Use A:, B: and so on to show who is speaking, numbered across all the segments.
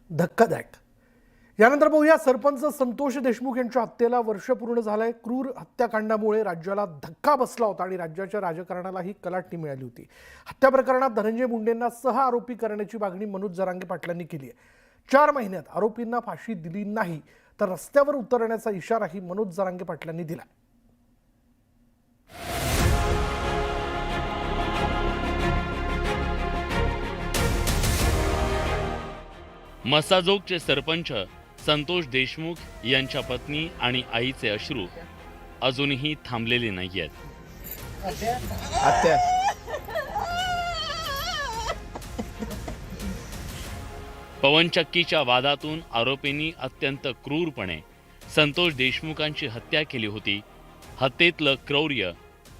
A: धक्कादायक। यानंतर पाहूया सरपंच संतोष देशमुख यांच्या हत्येला वर्ष पूर्ण झालंय। क्रूर हत्याकांडामुळे राज्याला धक्का बसला होता आणि राज्याच्या राजकारणालाही कलाटणी मिळाली होती। हत्या प्रकरणात धनंजय मुंडेंना सह आरोपी करण्याची मागणी मनोज जरांगे पाटलांनी केली आहे। 4 महिन्यात आरोपींना फाशी दिली नाही तर रस्त्यावर उतरण्याचा इशाराही मनोज जरांगे पाटलांनी दिला।
B: मसाजोगचे सरपंच संतोष देशमुख यांच्या पत्नी आणि आईचे अश्रू अजूनही थांबलेले नाहीयेत। पवनचक्कीच्या वादातून आरोपींनी अत्यंत क्रूरपणे संतोष देशमुखांची हत्या केली होती। हत्येतलं क्रौर्य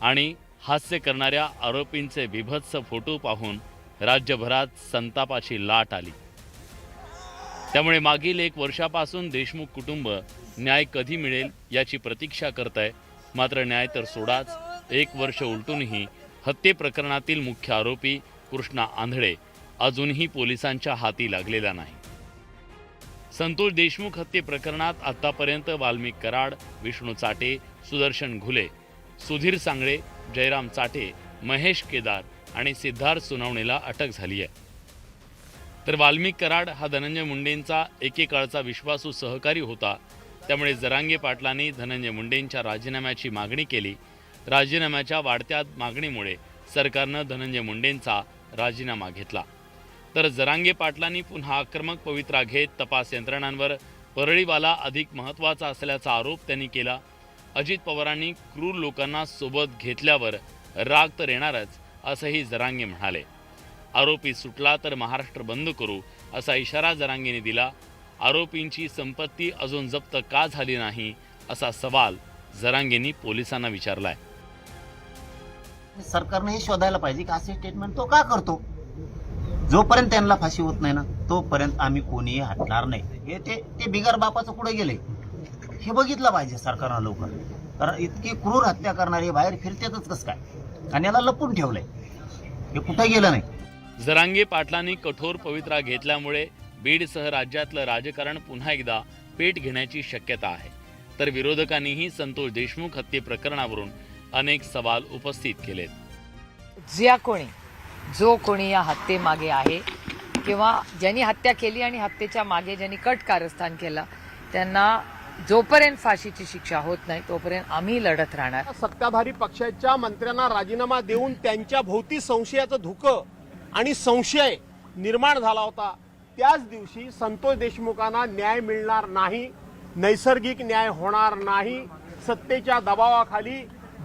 B: आणि हास्य करणाऱ्या आरोपींचे विभत्स फोटो पाहून राज्यभरात संतापाची लाट आली। त्यामुळे मागील 1 वर्षापासून देशमुख कुटुंब न्याय कधी मिळेल याची प्रतीक्षा करत आहे। मात्र न्याय तर सोडाच, 1 वर्ष उलटूनही हत्ये प्रकरणातील मुख्य आरोपी कृष्णा आंधळे अजूनही पोलिसांच्या हाती लागलेला नाही। संतोष देशमुख हत्ये प्रकरणात आतापर्यंत वाल्मिक कराड, विष्णू चाटे, सुदर्शन घुले, सुधीर सांगळे, जयराम चाटे, महेश केदार आणि सिद्धार्थ सोनवणेला अटक झाली आहे। तर वाल्मिक कराड हा धनंजय मुंडेंचा एकेकाळचा विश्वासू सहकारी होता। त्यामुळे जरांगे पाटलांनी धनंजय मुंडेंच्या राजीनाम्याची मागणी केली। राजीनाम्याच्या वाढत्या मागणीमुळे सरकारनं धनंजय मुंडेंचा राजीनामा घेतला। तर जरांगे पाटलांनी पुन्हा आक्रमक पवित्रा घेत तपास यंत्रणांवर परळीवाला अधिक महत्त्वाचा असल्याचा आरोप त्यांनी केला। अजित पवारांनी क्रूर लोकांना सोबत घेतल्यावर राग तर येणारच असंही जरांगे म्हणाले। आरोपी सुटला तर महाराष्ट्र बंद करू असा इशारा जरांगेने दिला। आरोपींची संपत्ती अजून जप्त का झाली नाही असा सवाल जरांगेंनी पोलिसांना विचारलाय।
C: सरकारने हे शोधायला पाहिजे की असे स्टेटमेंट तो का करतो। जोपर्यंत त्यांना फाशी होत नाही ना तोपर्यंत आम्ही कोणीही हटणार नाही। हे ते बिगर बापाचं पुढे गेले हे बघितलं पाहिजे सरकारनं लवकर, कारण इतकी क्रूर हत्या करणारे बाहेर फिरतातच कसं काय आणि याला लपून ठेवलंय, हे कुठे गेलं नाही।
B: जरांगे पाटलांनी कठोर पवित्रा घेतल्यामुळे बीडसह राज्यातलं राजकारण पुन्हा एकदा पेट घेण्याची शक्यता आहे। तर विरोधकांनीही संतोष देशमुख हत्ये प्रकरणावरून अनेक सवाल उपस्थित केलेत।
D: जो कोणी या हत्येमागे आहे किंवा ज्यांनी हत्या केली आणि हत्येच्या मागे ज्यांनी कट कारस्थान केलं त्यांना जोपर्यंत फाशीची शिक्षा होत नाही तोपर्यंत आम्ही लढत राहणार।
E: सत्ताधारी पक्षाच्या मंत्र्यांना राजीनामा देऊन त्यांच्या भोवती संशयाचं धुकं आणि संशय निर्माण झाला होता। त्याच दिवशी संतोष देशमुखांना न्याय मिळणार नाही, नैसर्गिक न्याय होणार नाही, सत्तेच्या दबावाखाली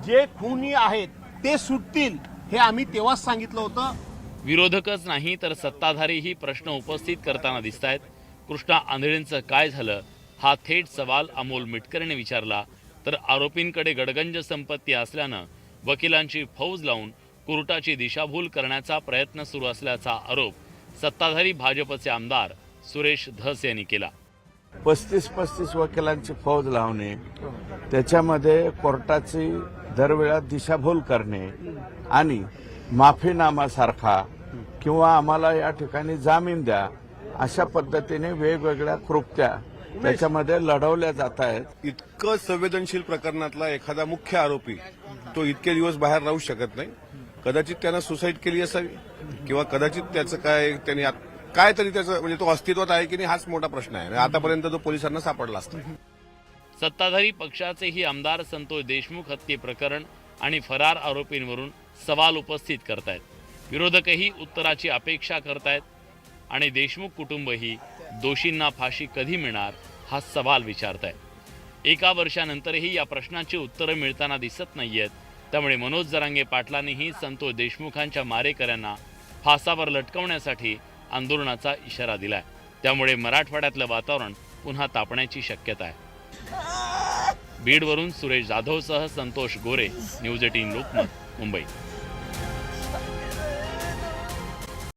E: जे खूनी आहेत ते सुटतील हे आम्ही तेव्हाच सांगितलं होतं।
B: विरोधकच नाही तर सत्ताधारीही प्रश्न उपस्थित करताना दिसतायत। कृष्णा आंधळेंचं काय झालं हा थेट सवाल अमोल मिटकरने विचारला। तर आरोपींकडे गडगंज संपत्ती असल्यानं वकिलांची फौज लावून कोर्टाची दिशाभूल करण्याचा प्रयत्न सुरू असल्याचा आरोप सत्ताधारी भाजपचे आमदार सुरेश धस यांनी केला।
F: 35 वकिलांची फौज लावणे, त्याच्यामध्ये कोर्टाची दरवेळा दिशाभूल करणे आणि माफीनामासारखा किंवा आम्हाला या ठिकाणी जामीन द्या अशा पद्धतीने वेगवेगळ्या कृत्या त्याच्यामध्ये लढवल्या जात आहेत।
G: इतकं संवेदनशील प्रकरणातला एखादा मुख्य आरोपी तो इतके दिवस बाहेर राहू शकत नाही। कदाचित त्यानं सुसाईड केली असावी किंवा कदाचित त्याचं त्यांनी काय तरी त्याचं म्हणजे तो अस्तित्वात आहे की नाही हाच मोठा प्रश्न आहे। आतापर्यंत तो पोलिसांना सापडला असता।
B: सत्ताधारी पक्षाचेही आमदार संतोष देशमुख हत्ये प्रकरण आणि फरार आरोपींवरून सवाल उपस्थित करतायत। विरोधकही उत्तराची अपेक्षा करतायत आणि देशमुख कुटुंबही दोषींना फाशी कधी मिळणार हा सवाल विचारतायत। 1 वर्षानंतरही या प्रश्नाची उत्तरं मिळताना दिसत नाहीयेत। त्यामुळे मनोज जरांगे पाटलांनीही संतोष देशमुखांच्या मारेकऱ्यांना फासावर लटकवण्यासाठी आंदोलनाचा इशारा दिलाय। त्यामुळे मराठवाड्यातलं वातावरण पुन्हा तापण्याची शक्यता आहे। बीडवरून सुरेश जाधवसह संतोष गोरे, न्यूज 18 लोकमत, मुंबई।